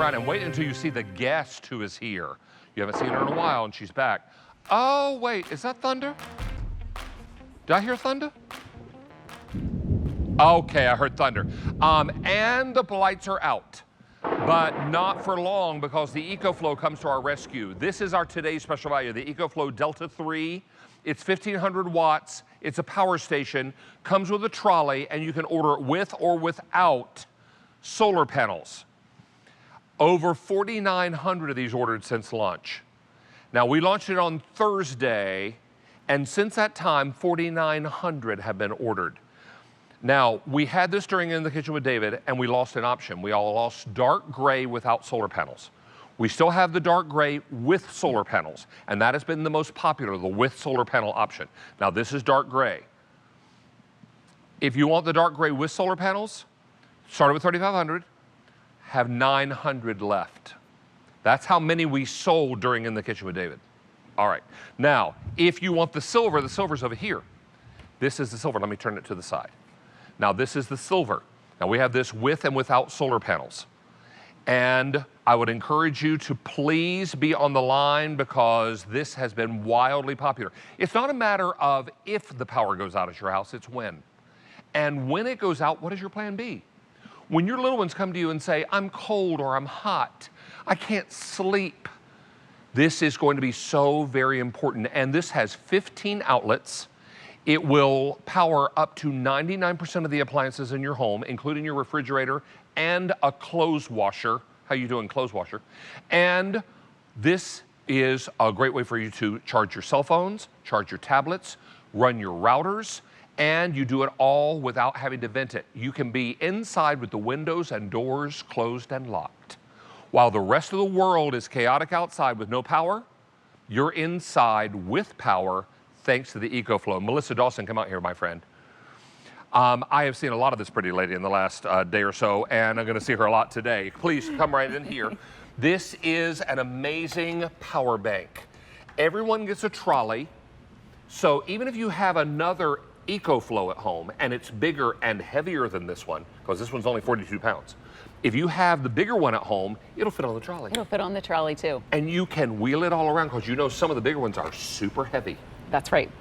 around and wait until you see the guest who is here. You haven't seen her in a while, and she's back. Oh, wait, is that thunder? Did I hear thunder? Okay, I heard thunder. And the lights are out, but not for long because the Ecoflow comes to our rescue. This is our today's special value, the Ecoflow Delta 3. It's 1,500 watts. It's a power station, comes with a trolley, and you can order it with or without solar panels. Over 4,900 of these ordered since launch. Now, we launched it on Thursday, and since that time, 4,900 have been ordered. Now, we had this during In the Kitchen with David, and we lost an option. We all lost dark gray without solar panels. We still have the dark gray with solar panels, and that has been the most popular, the with solar panel option. Now, this is dark gray. If you want the dark gray with solar panels, started with 3,500, have 900 left. That's how many we sold during In the Kitchen with David. All right. Now, if you want the silver's over here. This is the silver. Let me turn it to the side. Now, this is the silver. Now, we have this with and without solar panels. And I would encourage you to please be on the line because this has been wildly popular. It's not a matter of if the power goes out at your house, it's when. And when it goes out, what is your plan B? When your little ones come to you and say, I'm cold or I'm hot, I can't sleep, this is going to be so very important. And this has 15 outlets. It will power up to 99% of the appliances in your home, including your refrigerator and a clothes washer. How you doing, clothes washer? And this is a great way for you to charge your cell phones, charge your tablets, run your routers, and you do it all without having to vent it. You can be inside with the windows and doors closed and locked. While the rest of the world is chaotic outside with no power, you're inside with power thanks to the Ecoflow. Melissa Dawson, come out here, my friend. I have seen a lot of this pretty lady in the last day or so, and I'm going to see her a lot today. Please come right in here. This is an amazing power bank. Everyone gets a trolley, so even if you have another Ecoflow at home, and it's bigger and heavier than this one, because this one's only 42 pounds, if you have the bigger one at home, it'll fit on the trolley. It'll fit on the trolley, too. And you can wheel it all around, because you know some of the bigger ones are super heavy. That's right.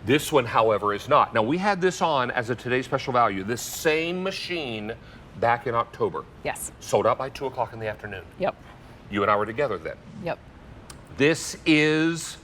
This one, however, is not. Now, we had this on as a today's special value, this same machine back in October. Yes. Sold out by 2 o'clock in the afternoon. Yep. You and I were together then. Yep. This is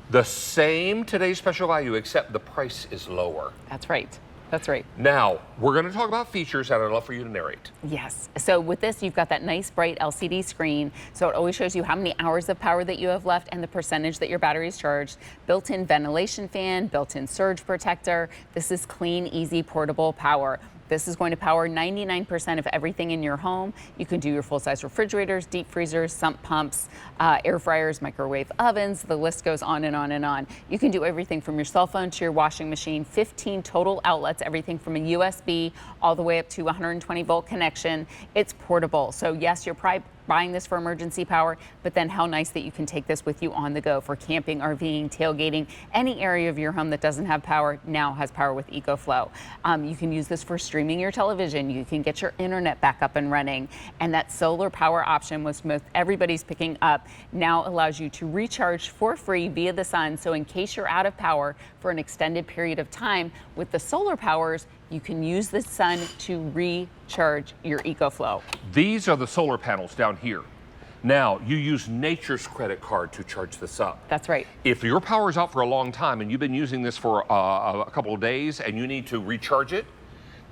the same today's special value, except the price is lower. That's right. That's right. Now, we're going to talk about features, and I'd love for you to narrate. Yes. So with this, you've got that nice bright LCD screen. So it always shows you how many hours of power that you have left and the percentage that your battery is charged. Built-in ventilation fan, built-in surge protector. This is clean, easy, portable power. This is going to power 99% of everything in your home. You can do your full-size refrigerators, deep freezers, sump pumps, air fryers, microwave ovens. The list goes on and on and on. You can do everything from your cell phone to your washing machine. 15 total outlets, everything from a USB all the way up to 120-volt connection. It's portable. So yes, you're probably buying this for emergency power, but then how nice that you can take this with you on the go for camping, RVing, tailgating. Any area of your home that doesn't have power now has power with Ecoflow. You can use this for streaming your television. You can get your internet back up and running. And that solar power option, which most everybody's picking up, now allows you to recharge for free via the sun. So in case you're out of power for an extended period of time, with the solar powers, you can use the sun to recharge your Ecoflow. These are the solar panels down here. Now, you use Nature's credit card to charge this up. That's right. If your power is out for a long time and you've been using this for a couple of days and you need to recharge it,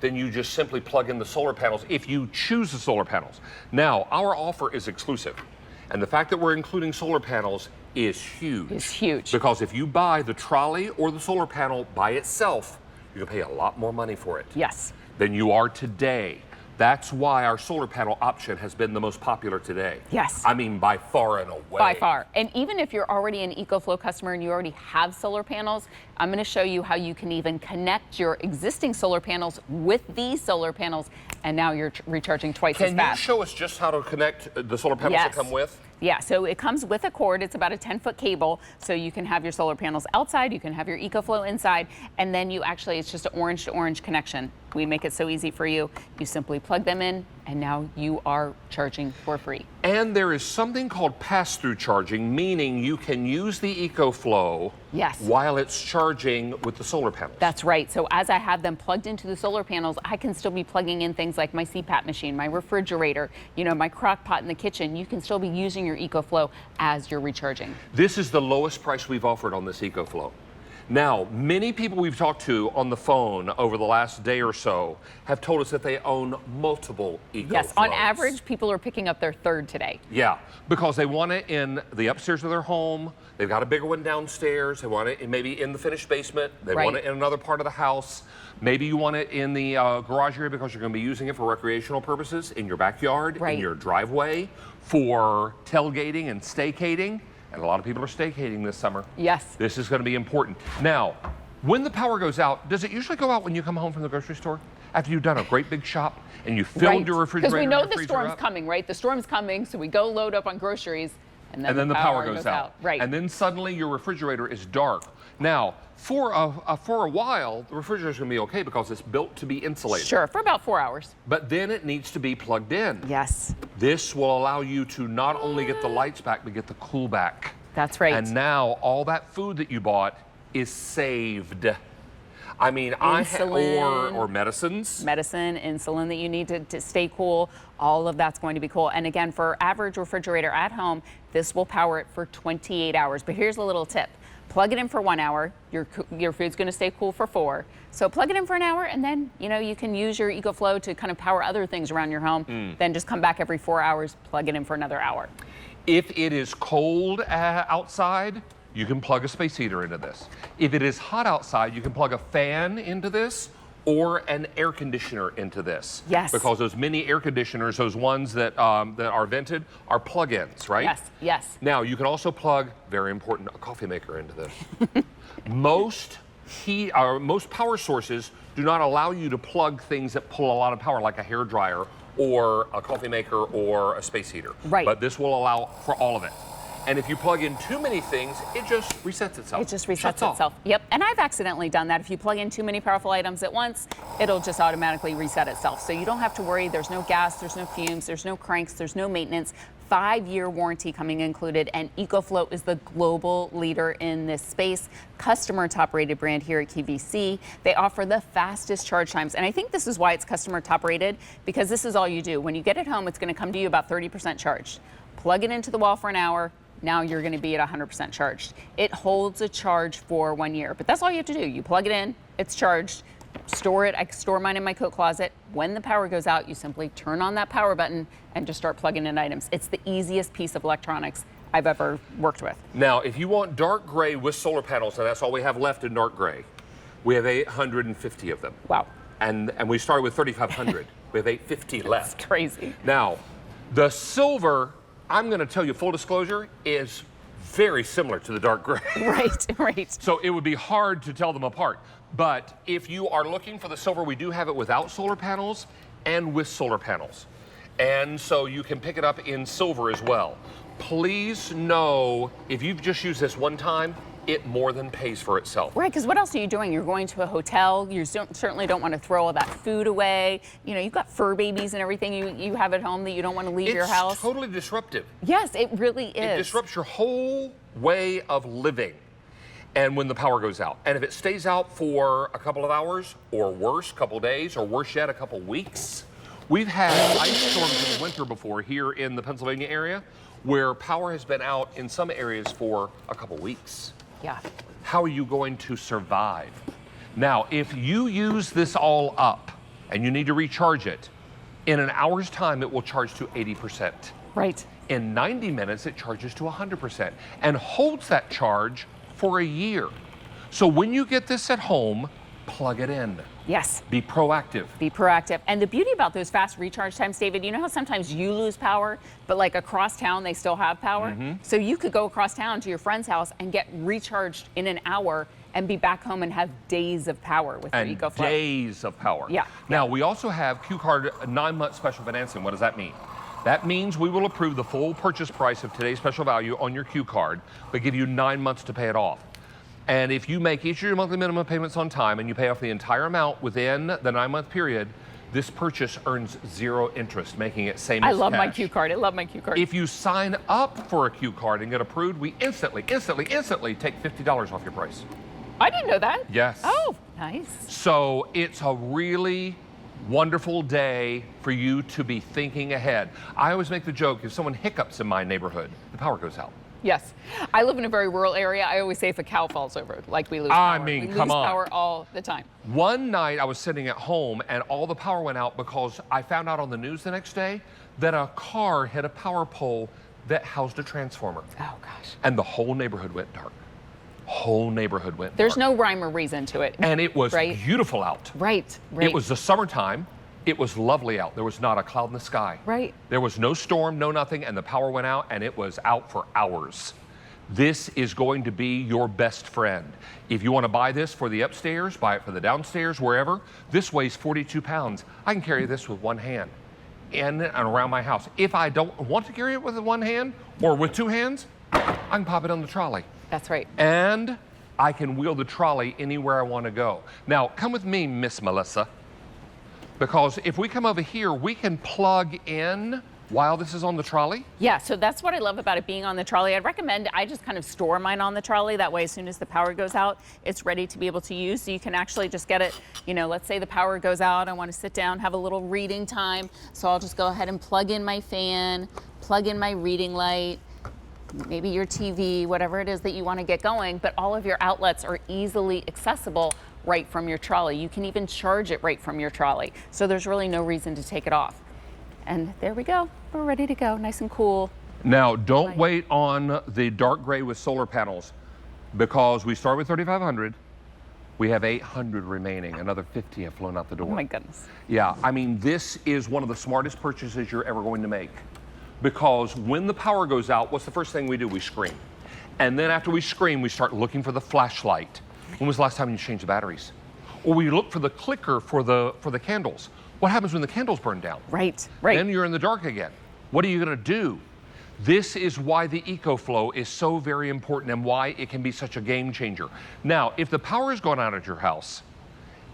then you just simply plug in the solar panels if you choose the solar panels. Now, our offer is exclusive. And the fact that we're including solar panels is huge. It's huge. Because if you buy the trolley or the solar panel by itself, you're going to pay a lot more money for it. Yes. Than you are today. That's why our solar panel option has been the most popular today. Yes. I mean, by far and away. By far. And even if you're already an Ecoflow customer and you already have solar panels, I'm going to show you how you can even connect your existing solar panels with these solar panels, and now you're recharging twice as fast. Can you show us just how to connect the solar panels that come with? Yeah, so it comes with a cord. It's about a 10-foot cable, so you can have your solar panels outside, you can have your Ecoflow inside, and then you actually, it's just an orange to orange connection. We make it so easy for you. You simply plug them in, and now you are charging for free. And there is something called pass-through charging, meaning you can use the Ecoflow while it's charging with the solar panels. That's right. So as I have them plugged into the solar panels, I can still be plugging in things like my CPAP machine, my refrigerator, you know, my crock pot in the kitchen. You can still be using your Ecoflow as you're recharging. This is the lowest price we've offered on this Ecoflow. Now, many people we've talked to on the phone over the last day or so have told us that they own multiple Ecoflows. Yes, on average, people are picking up their third today. Yeah, because they want it in the upstairs of their home. They've got a bigger one downstairs. They want it maybe in the finished basement. They want it in another part of the house. Maybe you want it in the garage area because you're going to be using it for recreational purposes, in your backyard, in your driveway, for tailgating and staycating. And a lot of people are staycating this summer. Yes. This is going to be important. Now, when the power goes out, does it usually go out when you come home from the grocery store? After you've done a great big shop and you filled your refrigerator? Because we know the storm's coming, right? The storm's coming, so we go load up on groceries, and then the power goes out. Right. And then suddenly your refrigerator is dark. Now, for a while, the refrigerator's going to be okay because it's built to be insulated. Sure, for about 4 hours. But then it needs to be plugged in. Yes. This will allow you to not only get the lights back, but get the cool back. That's right. And now all that food that you bought is saved. I mean, or medicines. Medicine, insulin that you need to stay cool. All of that's going to be cool. And again, for average refrigerator at home, this will power it for 28 hours. But here's a little tip. Plug it in for 1 hour. Your food's going to stay cool for 4. So plug it in for an hour, and then you can use your Ecoflow to kind of power other things around your home. Then just come back every 4 hours, plug it in for another hour. If it is cold outside, you can plug a space heater into this. If it is hot outside, you can plug a fan into this or an air conditioner into this. Yes. Because those mini air conditioners, those ones that are vented, are plug-ins, right? Yes, yes. Now, you can also plug, very important, a coffee maker into this. Most power sources do not allow you to plug things that pull a lot of power, like a hair dryer or a coffee maker or a space heater. Right. But this will allow for all of it. And if you plug in too many things, it just resets itself. It just resets itself. Yep. And I've accidentally done that. If you plug in too many powerful items at once, it'll just automatically reset itself. So you don't have to worry. There's no gas, there's no fumes, there's no cranks, there's no maintenance. 5-year warranty coming included, and Ecoflow is the global leader in this space. Customer top rated brand here at QVC. They offer the fastest charge times, and I think this is why it's customer top rated, because this is all you do. When you get it home, it's going to come to you about 30% charged. Plug it into the wall for an hour. Now you're going to be at 100% charged. It holds a charge for 1 year, but that's all you have to do. You plug it in, it's charged. Store it. I store mine in my coat closet. When the power goes out, you simply turn on that power button and just start plugging in items. It's the easiest piece of electronics I've ever worked with. Now, if you want dark gray with solar panels, and that's all we have left in dark gray, we have 850 of them. Wow. And we started with 3,500. We have 850 left. That's crazy. Now, the silver, I'm going to tell you, full disclosure, is very similar to the dark gray. Right, right. So it would be hard to tell them apart. But if you are looking for the silver, we do have it without solar panels and with solar panels. And so you can pick it up in silver as well. Please know, if you've just used this one time, it more than pays for itself. Right, because what else are you doing? You're going to a hotel. You certainly don't want to throw all that food away. You know, you've got fur babies and everything you have at home that you don't want to leave your house. It's totally disruptive. Yes, it really is. It disrupts your whole way of living. And when the power goes out. And if it stays out for a couple of hours, or worse, a couple of days, or worse yet, a couple of weeks. We've had ice storms in the winter before here in the Pennsylvania area, where power has been out in some areas for a couple of weeks. Yeah. How are you going to survive? Now, if you use this all up and you need to recharge it, in an hour's time, it will charge to 80%. Right. In 90 minutes, it charges to 100% and holds that charge for a year. So when you get this at home, plug it in. Yes. Be proactive. Be proactive. And the beauty about those fast recharge times, David, you know how sometimes you lose power, but like across town, they still have power? Mm-hmm. So you could go across town to your friend's house and get recharged in an hour and be back home and have days of power with your Ecoflow. Days of power. Yeah. Now, we also have Q Card 9-month special financing. What does that mean? That means we will approve the full purchase price of today's special value on your Q card, but give you 9 months to pay it off. And if you make each of your monthly minimum payments on time and you pay off the entire amount within the 9-month period, this purchase earns 0 interest, making it same as I love cash. my Q card. I love my Q card. If you sign up for a Q card and get approved, we instantly take $50 off your price. I didn't know that. Yes. Oh, nice. So it's a really wonderful day for you to be thinking ahead. I always make the joke, if someone hiccups in my neighborhood, the power goes out. Yes. I live in a very rural area. I always say if a cow falls over, like we lose power. I mean, we come lose on. power all the time. One night I was sitting at home and all the power went out because I found out on the news the next day that a car hit a power pole that housed a transformer. Oh, gosh. And the whole neighborhood went dark. Whole neighborhood went There's dark. no rhyme or reason to it. And it was right? beautiful out. Right. It was the summertime. It was lovely out. There was not a cloud in the sky. Right. There was no storm, no nothing, and the power went out and it was out for hours. This is going to be your best friend. If you want to buy this for the upstairs, buy it for the downstairs, wherever. This weighs 42 pounds. I can carry this with one hand in and around my house. If I don't want to carry it with one hand or with 2 hands, I can pop it on the trolley. That's right. And I can wheel the trolley anywhere I want to go. Now, come with me, Miss Melissa, because if we come over here, we can plug in while this is on the trolley. Yeah, so that's what I love about it being on the trolley. I'd recommend I just kind of store mine on the trolley. That way, as soon as the power goes out, it's ready to be able to use. So you can actually just get it, you know, let's say the power goes out. I want to sit down, have a little reading time. So I'll just go ahead and plug in my fan, plug in my reading light, maybe your TV, whatever it is that you want to get going. But all of your outlets are easily accessible right from your trolley. You can even charge it right from your trolley. So there's really no reason to take it off. And there we go. We're ready to go, nice and cool. Now, don't wait on the dark gray with solar panels because we start with 3,500. We have 800 remaining. Another 50 have flown out the door. Oh my goodness. Yeah, I mean, this is one of the smartest purchases you're ever going to make because when the power goes out, what's the first thing we do? We scream. And then after we scream, we start looking for the flashlight. When was the last time you changed the batteries? Or we look for the clicker for the candles. What happens when the candles burn down? Right, right. Then you're in the dark again. What are you going to do? This is why the Ecoflow is so very important and why it can be such a game changer. Now, if the power is going out at your house,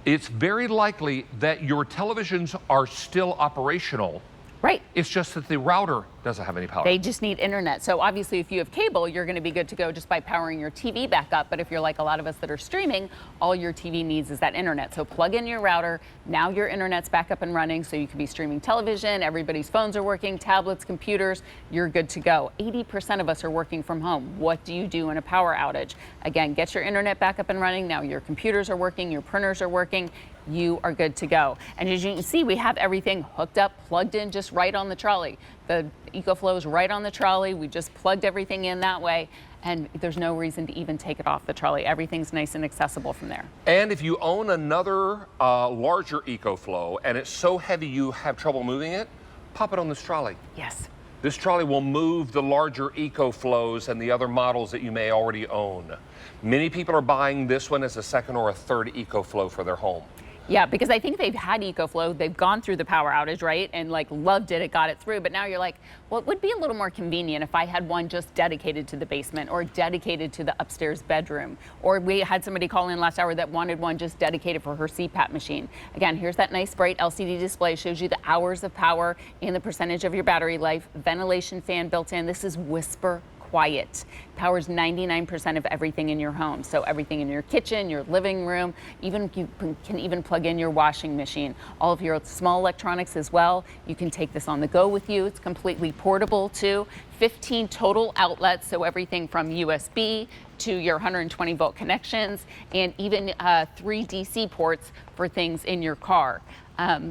it's very likely that your televisions are still operational. Right. It's just that the router doesn't have any power. They just need internet. So obviously if you have cable, you're going to be good to go just by powering your TV back up. But if you're like a lot of us that are streaming, all your TV needs is that internet. So plug in your router. Now your internet's back up and running so you can be streaming television. Everybody's phones are working, tablets, computers. You're good to go. 80% of us are working from home. What do you do in a power outage? Again, get your internet back up and running. Now your computers are working, your printers are working. You are good to go. And as you can see, we have everything hooked up, plugged in just right on the trolley. The Ecoflow is right on the trolley. We just plugged everything in that way. And there's no reason to even take it off the trolley. Everything's nice and accessible from there. And if you own another larger Ecoflow and it's so heavy you have trouble moving it, pop it on this trolley. Yes. This trolley will move the larger Ecoflows and the other models that you may already own. Many people are buying this one as a second or a third Ecoflow for their home. Yeah, because I think they've had Ecoflow, they've gone through the power outage, right? And like loved it, it got it through. But now you're like, well, it would be a little more convenient if I had one just dedicated to the basement or dedicated to the upstairs bedroom. Or we had somebody call in last hour that wanted one just dedicated for her CPAP machine. Again, here's that nice bright LCD display, shows you the hours of power and the percentage of your battery life, ventilation fan built in. This is whisper quiet. Powers 99% of everything in your home. So everything in your kitchen, your living room, even you can even plug in your washing machine. All of your small electronics as well. You can take this on the go with you. It's completely portable too. 15 total outlets, so everything from USB to your 120 volt connections, and even 3 DC ports for things in your car.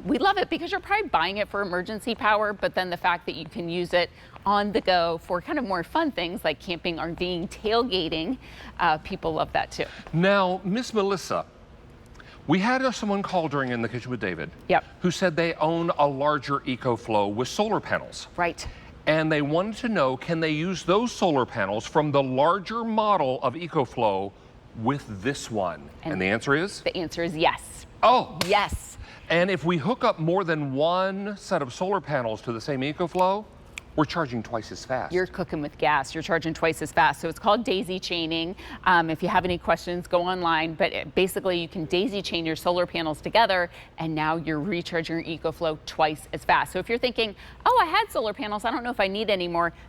We love it because you're probably buying it for emergency power, but then the fact that you can use it on the go for kind of more fun things like camping, RVing, tailgating, people love that too. Now, Miss Melissa, we had someone call during In the Kitchen with David who said they own a larger Ecoflow with solar panels. Right. And they wanted to know, can they use those solar panels from the larger model of Ecoflow with this one? And the answer is? The answer is yes. Oh. Yes. And if we hook up more than one set of solar panels to the same Ecoflow, we're charging twice as fast. You're cooking with gas. You're charging twice as fast. So it's called daisy chaining. If you have any questions, go online. But basically, you can daisy chain your solar panels together, and now you're recharging your Ecoflow twice as fast. So if you're thinking, oh, I had solar panels, I don't know if I need any more,